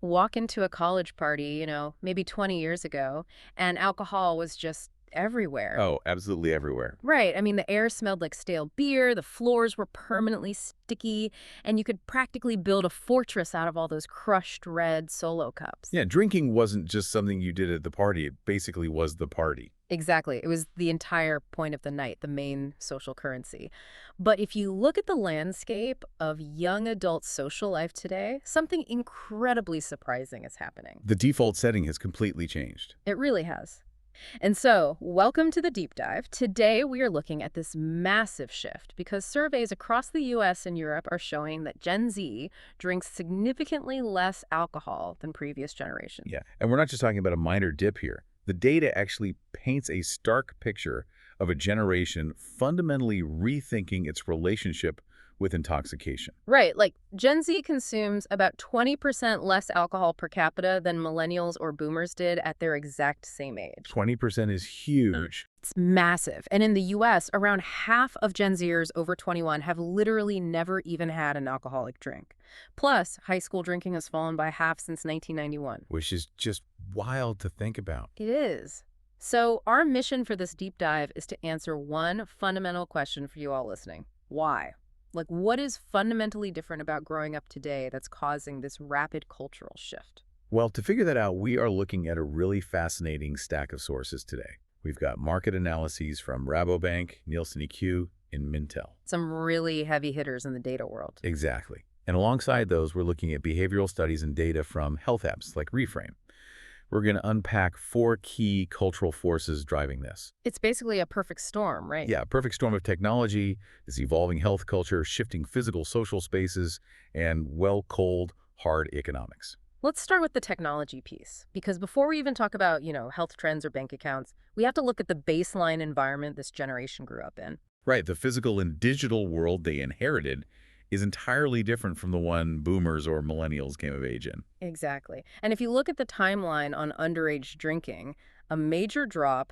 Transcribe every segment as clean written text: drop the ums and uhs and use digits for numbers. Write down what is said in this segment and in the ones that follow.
walk into a college party, maybe 20 years ago, and alcohol was just everywhere. Oh, absolutely everywhere. Right. I mean, the air smelled like stale beer, the floors were permanently sticky, and you could practically build a fortress out of all those crushed red Solo cups. Yeah, drinking wasn't just something you did at the party. It basically was the party. Exactly. It was the entire point of the night, the main social currency. But if you look at the landscape of young adult social life today, something incredibly surprising is happening. The default setting has completely changed. It really has. And so, welcome to the deep dive. Today, we are looking at this massive shift because surveys across the US and Europe are showing that Gen Z drinks significantly less alcohol than previous generations. Yeah, and we're not just talking about a minor dip here. The data actually paints a stark picture of a generation fundamentally rethinking its relationship with intoxication. Right, like Gen Z consumes about 20% less alcohol per capita than millennials or boomers did at their exact same age. 20% is huge. It's massive. And in the US, around half of Gen Zers over 21 have literally never even had an alcoholic drink. Plus, high school drinking has fallen by half since 1991. Which is just wild to think about. It is. So our mission for this deep dive is to answer one fundamental question for you all listening. Why? Like, what is fundamentally different about growing up today that's causing this rapid cultural shift? Well, to figure that out, we are looking at a really fascinating stack of sources today. We've got market analyses from Rabobank, Nielsen EQ, and Mintel. Some really heavy hitters in the data world. Exactly. And alongside those, we're looking at behavioral studies and data from health apps like Reframe. We're going to unpack 4 key cultural forces driving this. It's basically a perfect storm, right? Yeah, a perfect storm of technology, this evolving health culture, shifting physical social spaces, and, well, cold, hard economics. Let's start with the technology piece, because before we even talk about, health trends or bank accounts, we have to look at the baseline environment this generation grew up in. Right, the physical and digital world they inherited is entirely different from the one boomers or millennials came of age in. Exactly. And if you look at the timeline on underage drinking, a major drop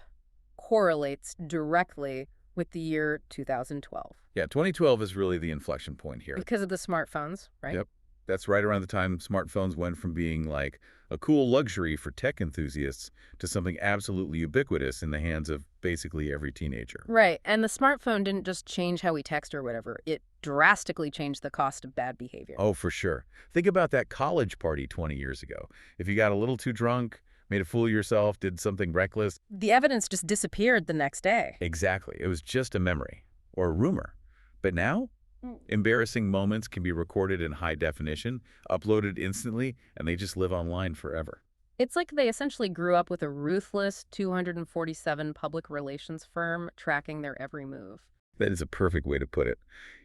correlates directly with the year 2012 Yeah, 2012 is really the inflection point here. because of the smartphones, right? Yep. That's right around the time smartphones went from being like a cool luxury for tech enthusiasts to something absolutely ubiquitous in the hands of basically every teenager. Right. And the smartphone didn't just change how we text or whatever. It drastically changed the cost of bad behavior. Oh, for sure. Think about that college party 20 years ago. If you got a little too drunk, made a fool of yourself, did something reckless. The evidence just disappeared the next day. Exactly. It was just a memory or a rumor. But now, embarrassing moments can be recorded in high definition, uploaded instantly, and they just live online forever. It's like they essentially grew up with a ruthless 247 public relations firm tracking their every move. That is a perfect way to put it.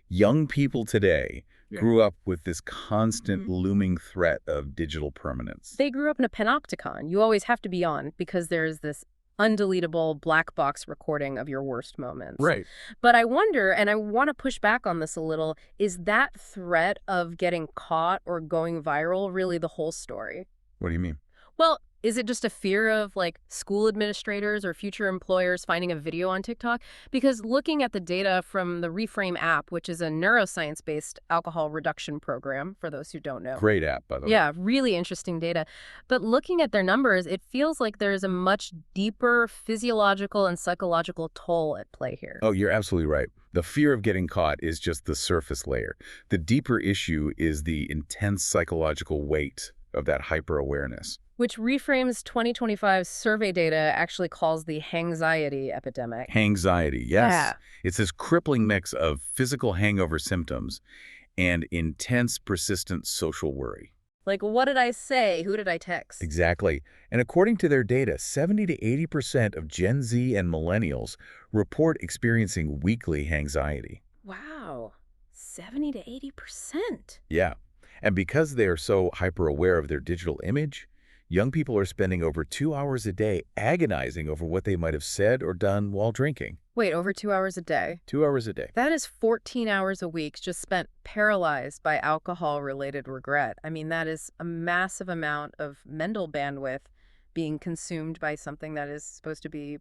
Young people today grew up with this constant looming threat of digital permanence. They grew up in a panopticon. You always have to be on because there's this undeletable black box recording of your worst moments. Right. But I wonder, and I want to push back on this a little, is that threat of getting caught or going viral really the whole story? What do you mean? Well, is it just a fear of school administrators or future employers finding a video on TikTok? Because looking at the data from the Reframe app, which is a neuroscience-based alcohol reduction program, for those who don't know. Great app, by the way. Yeah, really interesting data. But looking at their numbers, it feels like there's a much deeper physiological and psychological toll at play here. Oh, you're absolutely right. The fear of getting caught is just the surface layer. The deeper issue is the intense psychological weight of that hyper-awareness. Which Reframe's 2025 survey data actually calls the hangxiety epidemic. Hangxiety, yes. Yeah. It's this crippling mix of physical hangover symptoms and intense, persistent social worry. Like, what did I say? Who did I text? Exactly. And according to their data, 70 to 80% of Gen Z and millennials report experiencing weekly hangxiety. Wow, 70 to 80%. Yeah. And because they are so hyper-aware of their digital image, young people are spending over 2 hours a day agonizing over what they might have said or done while drinking. Wait, over 2 hours a day? 2 hours a day. That is 14 hours a week just spent paralyzed by alcohol-related regret. I mean, that is a massive amount of mental bandwidth being consumed by something that is supposed to be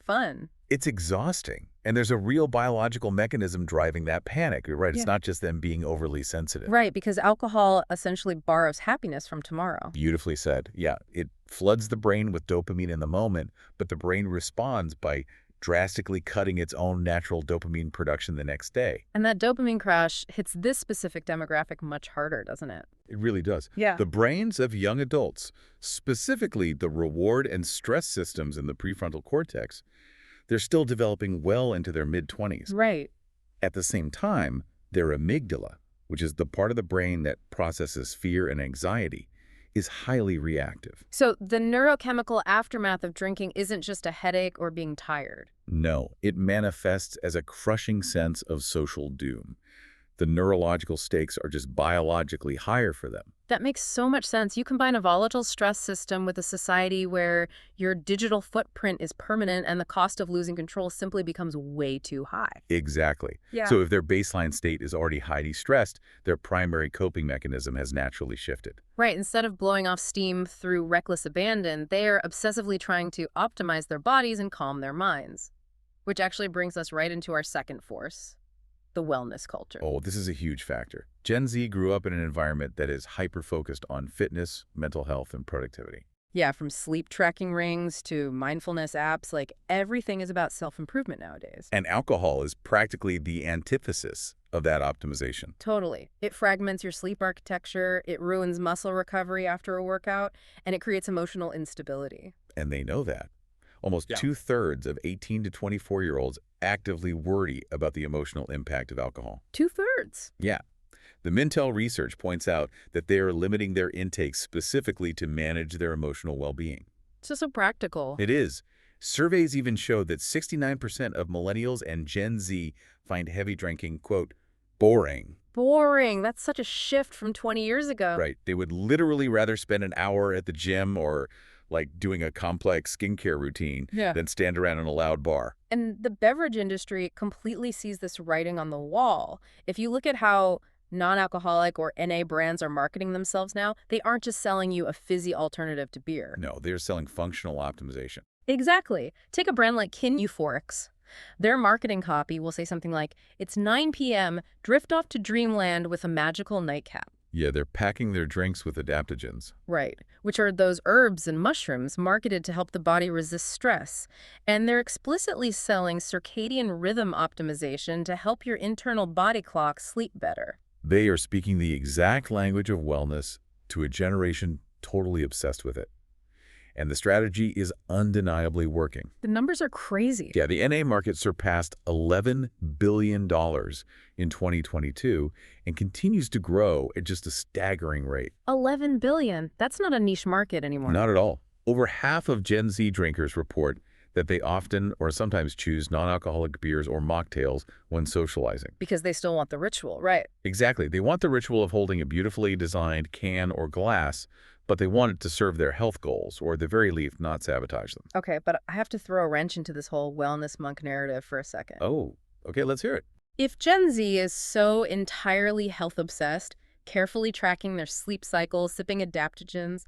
fun. It's exhausting. And there's a real biological mechanism driving that panic. You're right. It's Yeah. not just them being overly sensitive. Right, because alcohol essentially borrows happiness from tomorrow. Beautifully said. Yeah, it floods the brain with dopamine in the moment, but the brain responds by drastically cutting its own natural dopamine production the next day. And that dopamine crash hits this specific demographic much harder, doesn't it? It really does. Yeah. The brains of young adults, specifically the reward and stress systems in the prefrontal cortex, they're still developing well into their mid-20s. Right. At the same time, their amygdala, which is the part of the brain that processes fear and anxiety, is highly reactive. So the neurochemical aftermath of drinking isn't just a headache or being tired. No, it manifests as a crushing sense of social doom. The neurological stakes are just biologically higher for them. That makes so much sense. You combine a volatile stress system with a society where your digital footprint is permanent and the cost of losing control simply becomes way too high. Exactly. Yeah. So if their baseline state is already highly stressed, their primary coping mechanism has naturally shifted. Right. Instead of blowing off steam through reckless abandon, they are obsessively trying to optimize their bodies and calm their minds. Which actually brings us right into our second force, the wellness culture. Oh, this is a huge factor. Gen Z grew up in an environment that is hyper-focused on fitness, mental health, and productivity. Yeah, from sleep tracking rings to mindfulness apps, like everything is about self-improvement nowadays. And alcohol is practically the antithesis of that optimization. Totally. It fragments your sleep architecture, it ruins muscle recovery after a workout, and it creates emotional instability. And they know that. Almost Yeah. two-thirds of 18 to 24-year-olds actively worry about the emotional impact of alcohol. 2/3. Yeah. The Mintel research points out that they are limiting their intake specifically to manage their emotional well-being. It's just so practical. It is. Surveys even show that 69% of millennials and Gen Z find heavy drinking, quote, boring. Boring. That's such a shift from 20 years ago. Right. They would literally rather spend an hour at the gym or like doing a complex skincare routine than stand around in a loud bar. And the beverage industry completely sees this writing on the wall. If you look at how non-alcoholic or NA brands are marketing themselves now, they aren't just selling you a fizzy alternative to beer. No, they're selling functional optimization. Exactly. Take a brand like Kin Euphorics. Their marketing copy will say something like, it's 9 p.m., drift off to dreamland with a magical nightcap. Yeah, they're packing their drinks with adaptogens. Right, which are those herbs and mushrooms marketed to help the body resist stress. And they're explicitly selling circadian rhythm optimization to help your internal body clock sleep better. They are speaking the exact language of wellness to a generation totally obsessed with it. And the strategy is undeniably working. The numbers are crazy. Yeah, the NA market surpassed $11 billion in 2022 and continues to grow at just a staggering rate. 11 billion. That's not a niche market anymore. Not at all. Over half of Gen Z drinkers report that they often or sometimes choose non-alcoholic beers or mocktails when socializing. Because they still want the ritual, right? Exactly. They want the ritual of holding a beautifully designed can or glass, but they want it to serve their health goals, or at the very least, not sabotage them. Okay, but I have to throw a wrench into this whole wellness monk narrative for a second. Oh, okay, let's hear it. If Gen Z is so entirely health-obsessed, carefully tracking their sleep cycles, sipping adaptogens,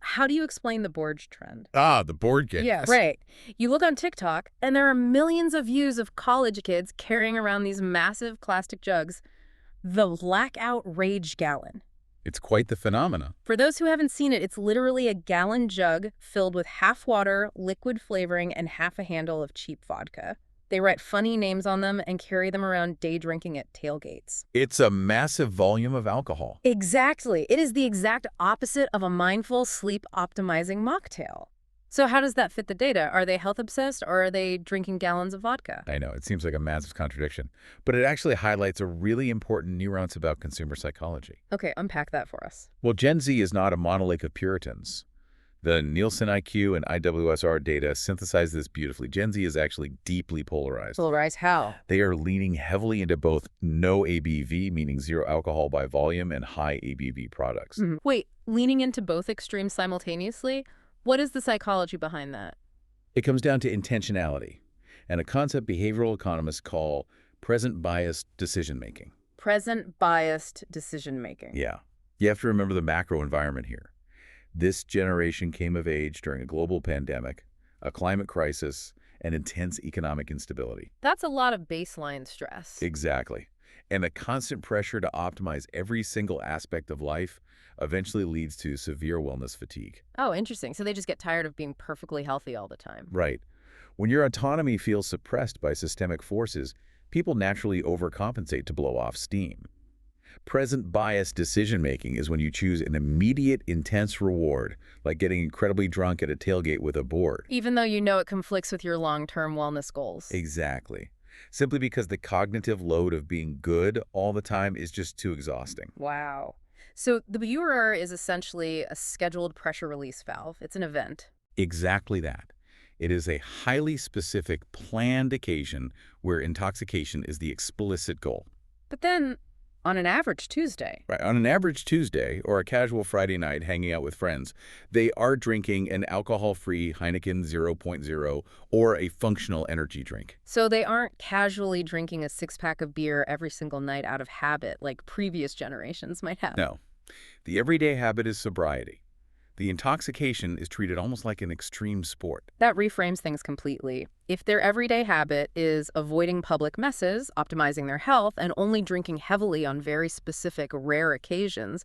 how do you explain the board trend? Ah, the board game. Yes. Right. You look on TikTok, and there are millions of views of college kids carrying around these massive plastic jugs, the blackout rage gallon. It's quite the phenomena. For those who haven't seen it, it's literally a gallon jug filled with half water, liquid flavoring, and half a handle of cheap vodka. They write funny names on them and carry them around day drinking at tailgates. It's a massive volume of alcohol. Exactly. It is the exact opposite of a mindful, sleep-optimizing mocktail. So how does that fit the data? Are they health-obsessed or are they drinking gallons of vodka? I know, it seems like a massive contradiction, but it actually highlights a really important nuance about consumer psychology. Okay, unpack that for us. Well, Gen Z is not a monolith of Puritans. The Nielsen IQ and IWSR data synthesize this beautifully. Gen Z is actually deeply polarized. Polarized how? They are leaning heavily into both no ABV, meaning zero alcohol by volume, and high ABV products. Wait, leaning into both extremes simultaneously? What is the psychology behind that? It comes down to intentionality and a concept behavioral economists call present biased decision-making. Present biased decision-making. Yeah. You have to remember the macro environment here. This generation came of age during a global pandemic, a climate crisis, and intense economic instability. That's a lot of baseline stress. Exactly. And the constant pressure to optimize every single aspect of life eventually leads to severe wellness fatigue. Oh, interesting. So they just get tired of being perfectly healthy all the time. Right. When your autonomy feels suppressed by systemic forces, people naturally overcompensate to blow off steam. Present bias decision-making is when you choose an immediate, intense reward, like getting incredibly drunk at a tailgate with a board. Even though you know it conflicts with your long-term wellness goals. Exactly. Simply because the cognitive load of being good all the time is just too exhausting. Wow. So the Buer is essentially a scheduled pressure release valve. It's an event. Exactly that. It is a highly specific, planned occasion where intoxication is the explicit goal. But then, on an average Tuesday, Right. On an average Tuesday or a casual Friday night hanging out with friends, they are drinking an alcohol-free Heineken 0.0 or a functional energy drink. so they aren't casually drinking a six-pack of beer every single night out of habit like previous generations might have. No. The everyday habit is sobriety. The intoxication is treated almost like an extreme sport. That reframes things completely. If their everyday habit is avoiding public messes, optimizing their health, and only drinking heavily on very specific, rare occasions,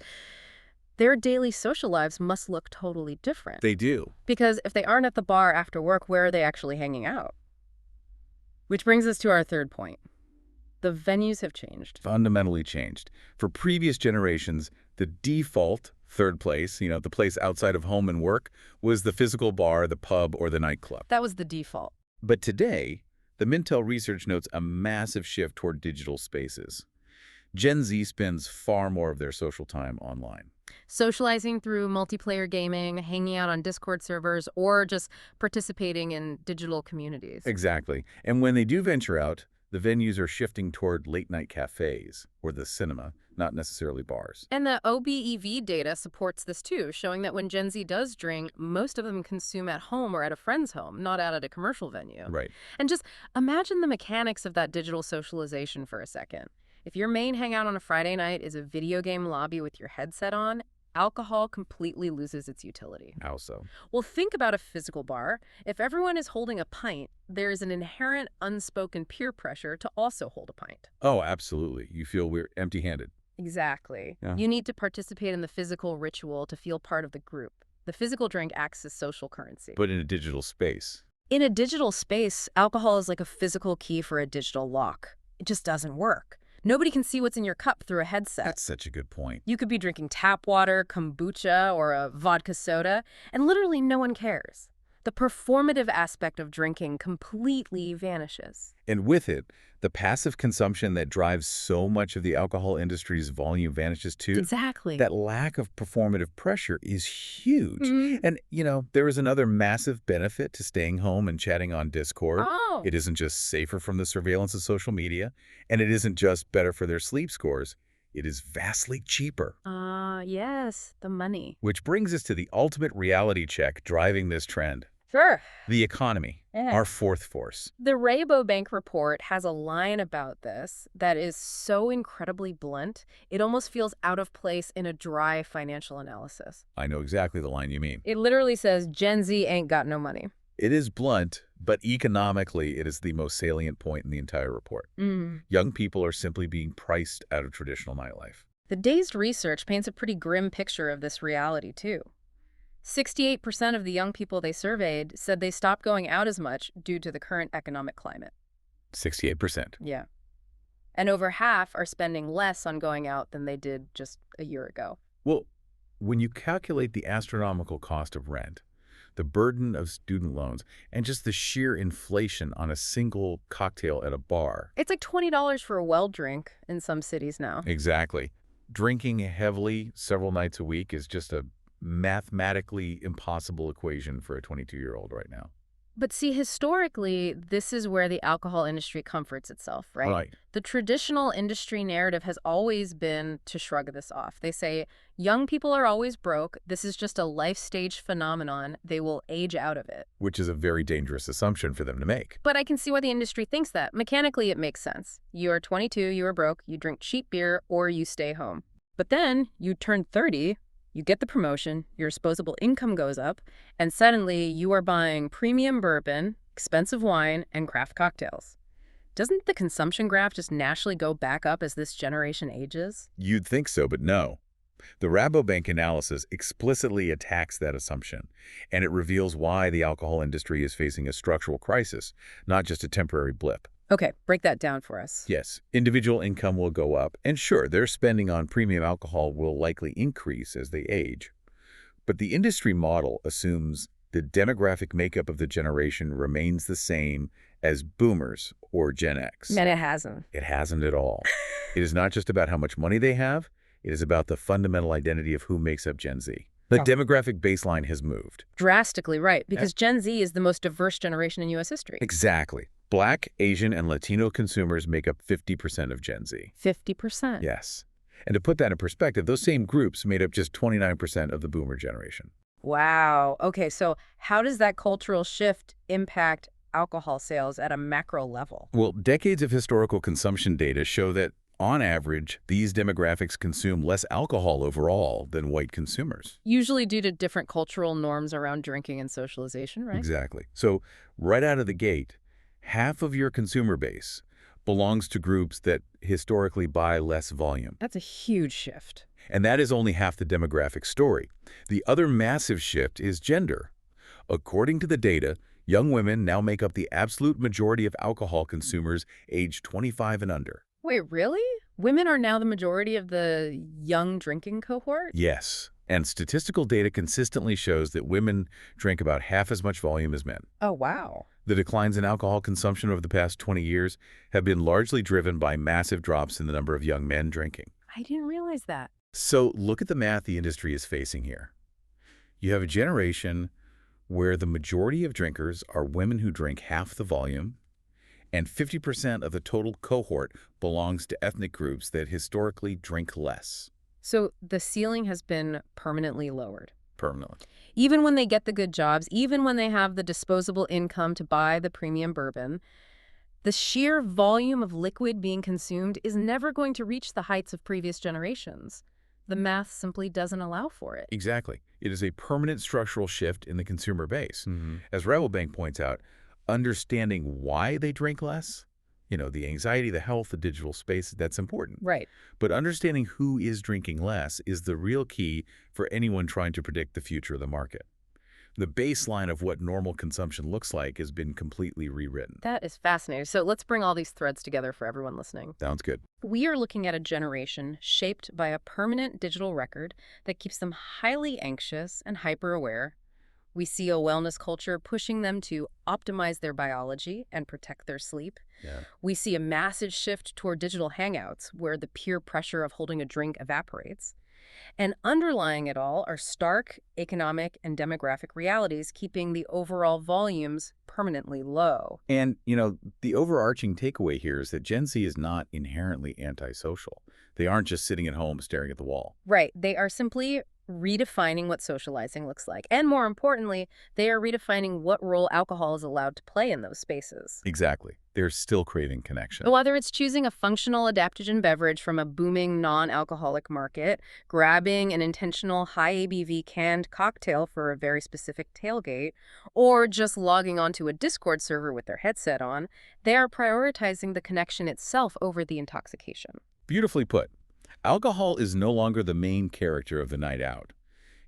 their daily social lives must look totally different. They do. Because if they aren't at the bar after work, where are they actually hanging out? Which brings us to our third point. The venues have changed. Fundamentally changed. For previous generations, the default third place, the place outside of home and work, was the physical bar, the pub, or the nightclub. That was the default. But today, the Mintel research notes a massive shift toward digital spaces. Gen Z spends far more of their social time online. Socializing through multiplayer gaming, hanging out on Discord servers, or just participating in digital communities. Exactly. And when they do venture out, the venues are shifting toward late-night cafes or the cinema, not necessarily bars. And the OBEV data supports this too, showing that when Gen Z does drink, most of them consume at home or at a friend's home, not out at a commercial venue. Right. And just imagine the mechanics of that digital socialization for a second. If your main hangout on a Friday night is a video game lobby with your headset on, alcohol completely loses its utility. How so? Well, think about a physical bar. If everyone is holding a pint, there is an inherent unspoken peer pressure to also hold a pint. Oh, absolutely. You feel we're empty-handed. Exactly. Yeah. You need to participate in the physical ritual to feel part of the group. The physical drink acts as social currency. But in a digital space. In a digital space, alcohol is like a physical key for a digital lock. It just doesn't work. Nobody can see what's in your cup through a headset. That's such a good point. You could be drinking tap water, kombucha, or a vodka soda, and literally no one cares. The performative aspect of drinking completely vanishes. And with it, the passive consumption that drives so much of the alcohol industry's volume vanishes too. Exactly. That lack of performative pressure is huge. Mm-hmm. And, there is another massive benefit to staying home and chatting on Discord. Oh. It isn't just safer from the surveillance of social media, and it isn't just better for their sleep scores. It is vastly cheaper. Yes, the money. Which brings us to the ultimate reality check driving this trend. Sure. The economy, Yeah. our fourth force. The Rabobank report has a line about this that is so incredibly blunt, it almost feels out of place in a dry financial analysis. I know exactly the line you mean. It literally says Gen Z ain't got no money. It is blunt, but economically it is the most salient point in the entire report. Young people are simply being priced out of traditional nightlife. The Dazed research paints a pretty grim picture of this reality, too. 68% of the young people they surveyed said they stopped going out as much due to the current economic climate. 68%. Yeah. And over half are spending less on going out than they did just a year ago. Well, when you calculate the astronomical cost of rent, the burden of student loans, and just the sheer inflation on a single cocktail at a bar. It's like $20 for a well drink in some cities now. Exactly. Drinking heavily several nights a week is just a mathematically impossible equation for a 22-year-old right now. But see, historically, this is where the alcohol industry comforts itself, right? Right. The traditional industry narrative has always been to shrug this off. They say, young people are always broke. This is just a life stage phenomenon. They will age out of it. Which is a very dangerous assumption for them to make. But I can see why the industry thinks that. Mechanically, it makes sense. You are 22, you are broke, you drink cheap beer, or you stay home. But then you turn 30, You get the promotion, your disposable income goes up, and suddenly you are buying premium bourbon, expensive wine, and craft cocktails. Doesn't the consumption graph just naturally go back up as this generation ages? You'd think so, but no. The Rabobank analysis explicitly attacks that assumption, and it reveals why the alcohol industry is facing a structural crisis, not just a temporary blip. Okay, break that down for us. Yes, individual income will go up, and sure, their spending on premium alcohol will likely increase as they age. But the industry model assumes the demographic makeup of the generation remains the same as boomers or Gen X. And it hasn't. It hasn't at all. It is not just about how much money they have, it is about the fundamental identity of who makes up Gen Z. The Oh. demographic baseline has moved. Drastically right, because Gen Z is the most diverse generation in U.S. history. Exactly. Black, Asian, and Latino consumers make up 50% of Gen Z. 50%. Yes. And to put that in perspective, those same groups made up just 29% of the boomer generation. Wow. Okay, so how does that cultural shift impact alcohol sales at a macro level? Well, decades of historical consumption data show that, on average, these demographics consume less alcohol overall than white consumers. Usually due to different cultural norms around drinking and socialization, right? Exactly. So, right out of the gate, half of your consumer base belongs to groups that historically buy less volume. That's a huge shift. And that is only half the demographic story. The other massive shift is gender. According to the data, young women now make up the absolute majority of alcohol consumers aged 25 and under. Wait, really? Women are now the majority of the young drinking cohort? Yes, and statistical data consistently shows that women drink about half as much volume as men. Oh, wow. The declines in alcohol consumption over the past 20 years have been largely driven by massive drops in the number of young men drinking. I didn't realize that. So look at the math the industry is facing here. You have a generation where the majority of drinkers are women who drink half the volume, and 50% of the total cohort belongs to ethnic groups that historically drink less. So the ceiling has been permanently lowered. Permanently. Even when they get the good jobs, even when they have the disposable income to buy the premium bourbon, the sheer volume of liquid being consumed is never going to reach the heights of previous generations. The math simply doesn't allow for it. Exactly. It is a permanent structural shift in the consumer base. As Rabobank points out, understanding why they drink less, the anxiety, the health, the digital space, that's important. Right. But understanding who is drinking less is the real key for anyone trying to predict the future of the market. The baseline of what normal consumption looks like has been completely rewritten. That is fascinating. So let's bring all these threads together for everyone listening. Sounds good. We are looking at a generation shaped by a permanent digital record that keeps them highly anxious and hyper-aware. We see a wellness culture pushing them to optimize their biology and protect their sleep. Yeah. We see a massive shift toward digital hangouts where the peer pressure of holding a drink evaporates. And underlying it all are stark economic and demographic realities keeping the overall volumes permanently low. And, the overarching takeaway here is that Gen Z is not inherently antisocial. They aren't just sitting at home staring at the wall. Right. They are simply redefining what socializing looks like. And more importantly, they are redefining what role alcohol is allowed to play in those spaces. Exactly. They're still craving connection. Whether it's choosing a functional adaptogen beverage from a booming non-alcoholic market, grabbing an intentional high ABV canned cocktail for a very specific tailgate, or just logging onto a Discord server with their headset on, they are prioritizing the connection itself over the intoxication. Beautifully put. Alcohol is no longer the main character of the night out.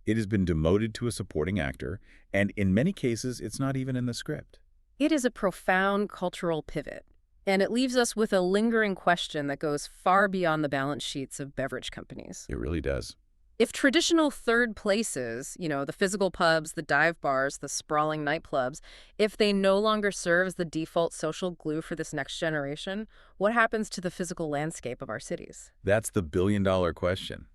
It has been demoted to a supporting actor, and in many cases, it's not even in the script. It is a profound cultural pivot, and it leaves us with a lingering question that goes far beyond the balance sheets of beverage companies. It really does. If traditional third places, the physical pubs, the dive bars, the sprawling nightclubs, if they no longer serve as the default social glue for this next generation, what happens to the physical landscape of our cities? That's the billion-dollar question.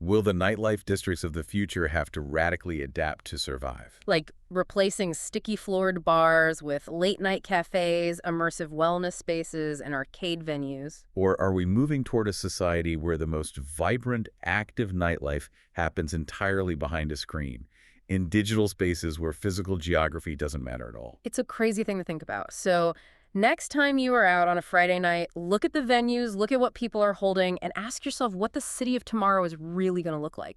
Will the nightlife districts of the future have to radically adapt to survive? Like replacing sticky-floored bars with late-night cafes, immersive wellness spaces, and arcade venues. Or are we moving toward a society where the most vibrant, active nightlife happens entirely behind a screen, in digital spaces where physical geography doesn't matter at all? It's a crazy thing to think about. So next time you are out on a Friday night, look at the venues, look at what people are holding, and ask yourself what the city of tomorrow is really going to look like.